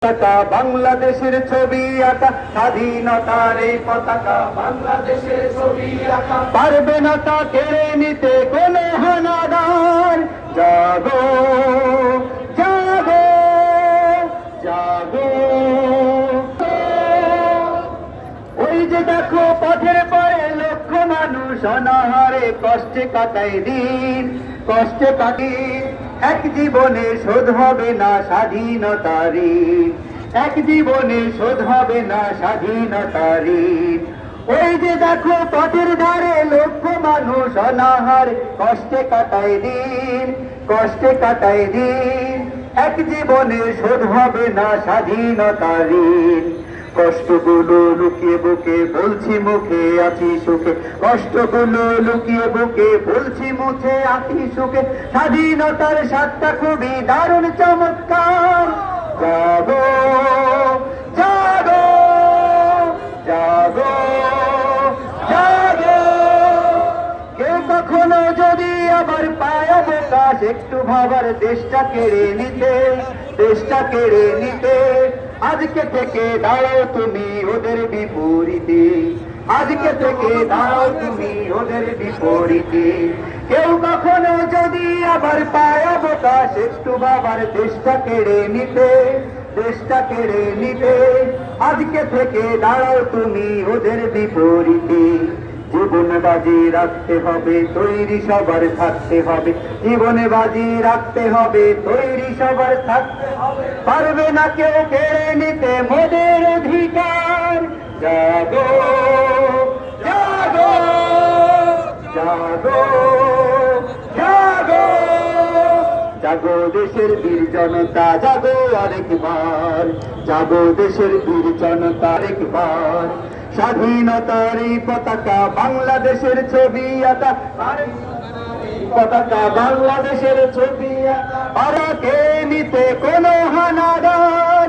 পতাকা বাংলাদেশের ছবি আঁকা, স্বাধীনতার এই পতাকা বাংলাদেশের ছবি আঁকা, পারবে না তা কেড়ে নিতে কোনো হানাদার। জাগো জাগো জাগো, ওই যে দেখো পথের পরে লক্ষ মানুষ অনাহারে কষ্টে কাটায় দিন, কষ্টে কাটিয়ে এক জীবনে শোধ হবে না স্বাধীনতার ঋণ, এক জীবনে শোধ হবে না স্বাধীনতার ঋণ। ওই যে দেখো পথের ধারে লক্ষ মানুষ অনাহার কষ্টে কাটায় দিন, কষ্টে কাটায় দিন, এক জীবনে শোধ হবে না স্বাধীনতার ঋণ। কষ্টগুলো লুকিয়ে বুকে বলছি মুখে আছি সুখে, কষ্টগুলো লুকিয়ে বুকে বলছি মুখে আছি সুখে, স্বাধীনতার স্বাদটা খুবই দারুণ চমৎকার। জাগো জাগো জাগো জাগো, কেউ কখনো যদি আবার পায় অবকাশ একটু ভাবার দেশটা কেড়ে নিতে, দেশটা কেড়ে নিতে, আজকে থেকে দাঁড়াও তুমি ওদের বিপরীতে, আজকে থেকে দাঁড়াও তুমি ওদের বিপরীতে। কেউ কখনো যদি আবার পায় অবকাশ একটু বাবার দেশটা কেড়ে নিতে, দেশটা কেড়ে নিতে, আজকে থেকে দাঁড়াও তুমি ওদের বিপরীতে। জীবনে বাজি রাখতে হবে, তৈরি সবার থাকতে হবে, জীবনে বাজি রাখতে হবে, তৈরি সবার থাকতে হবে, পারবে না কেউ কেড়ে নিতে মোদের অধিকার। জাগো জাগো জাগো জাগো জাগো দেশের বীর জনতা, জাগো আরেকবার, জাগো দেশের বীর জনতা আরেকবার। স্বাধীনতার এই পতাকা বাংলাদেশের ছবি আঁকা, পতাকা বাংলাদেশের ছবি আঁকা, পারাকে নিতে কোনো হানাদার।